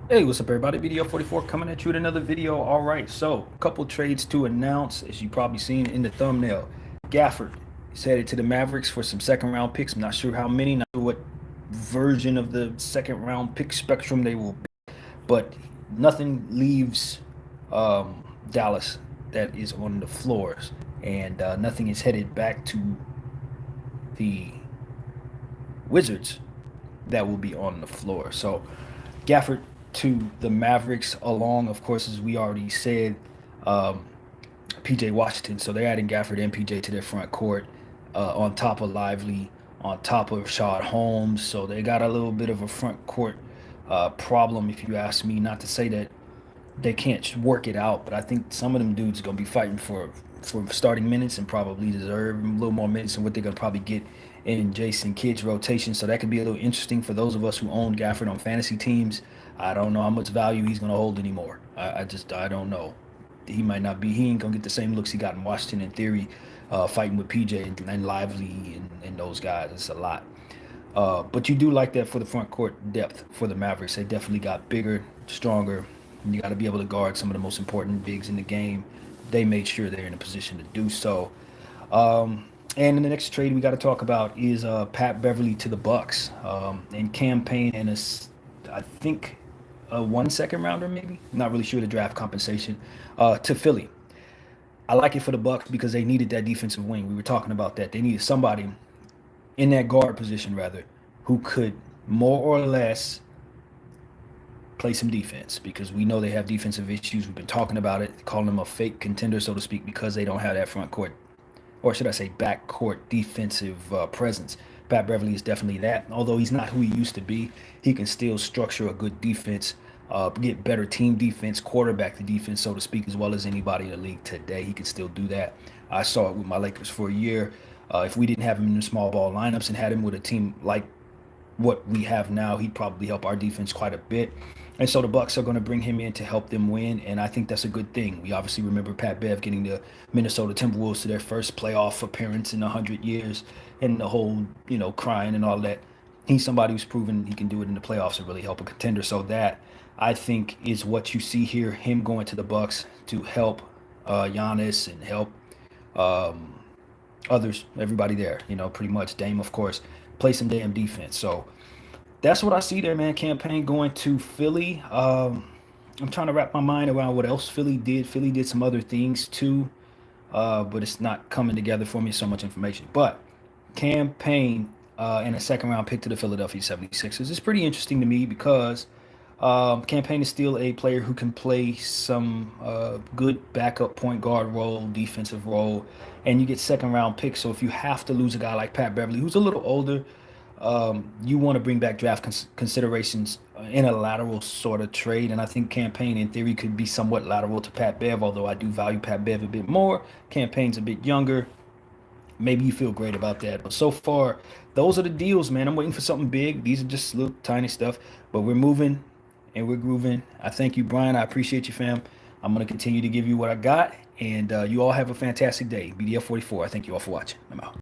Hey, what's up, everybody? Video 44 coming at you with another video. All right, so a couple trades to announce, as you probably seen in the thumbnail. Gafford is headed to the Mavericks for some second round picks. I'm not sure how many, not sure what version of the second round pick spectrum they will be, but nothing leaves Dallas that is on the floors, and nothing is headed back to the Wizards that will be on the floor. So Gafford to the Mavericks, along, of course, as we already said, um, PJ Washington. So they're adding Gafford and PJ to their front court, on top of Lively, on top of Shad Holmes. So they got a little bit of a front court problem, if you ask me. Not to say that they can't work it out, but I think some of them dudes are gonna be fighting for starting minutes and probably deserve a little more minutes than what they're gonna probably get in Jason Kidd's rotation. So that could be a little interesting for those of us who own Gafford on fantasy teams. I don't know how much value he's gonna hold anymore. I don't know. He might not be. He ain't gonna get the same looks he got in Washington in theory, fighting with PJ and Lively and those guys. It's a lot. But you do like that for the front court depth for the Mavericks. They definitely got bigger, stronger. And you got to be able to guard some of the most important bigs in the game. They made sure they're in a position to do so. And in the next trade we got to talk about is Pat Beverly to the Bucks, and campaign and I think a 1 second rounder maybe. Not really sure the draft compensation to Philly. I like it for the Bucks because they needed that defensive wing. We were talking about that. They needed somebody in that guard position rather, who could more or less play some defense because we know they have defensive issues. We've been talking about it, calling them a fake contender, so to speak, because they don't have that front court, or should I say, back court defensive presence. Pat Beverly is definitely that. Although he's not who he used to be, he can still structure a good defense, get better team defense, quarterback the defense, so to speak, as well as anybody in the league today. He can still do that. I saw it with my Lakers for a year. If we didn't have him in the small ball lineups and had him with a team like what we have now, he'd probably help our defense quite a bit. And so the Bucks are going to bring him in to help them win, and I think that's a good thing. We obviously remember Pat Bev getting the Minnesota Timberwolves to their first playoff appearance in 100 years, and the whole, crying and all that. He's somebody who's proven he can do it in the playoffs and really help a contender. So that, I think, is what you see here. Him going to the Bucks to help Giannis and help um, others, everybody there. Pretty much Dame, of course, play some damn defense. So that's what I see there, man. Campaign going to Philly. I'm trying to wrap my mind around what else Philly did. Philly did some other things too, but it's not coming together for me. So much information. But campaign and a second round pick to the Philadelphia 76ers is pretty interesting to me because campaign is still a player who can play some good backup point guard role, defensive role, and you get second round picks. So if you have to lose a guy like Pat Beverly, who's a little older, you want to bring back draft considerations in a lateral sort of trade. And I think campaign in theory could be somewhat lateral to Pat Bev, although I do value Pat Bev a bit more. Campaign's a bit younger. Maybe you feel great about that. But so far, those are the deals, man. I'm waiting for something big. These are just little tiny stuff, but we're moving and we're grooving. I thank you, Brian. I appreciate you, fam. I'm going to continue to give you what I got. And you all have a fantastic day. BDF 44. I thank you all for watching. I'm out.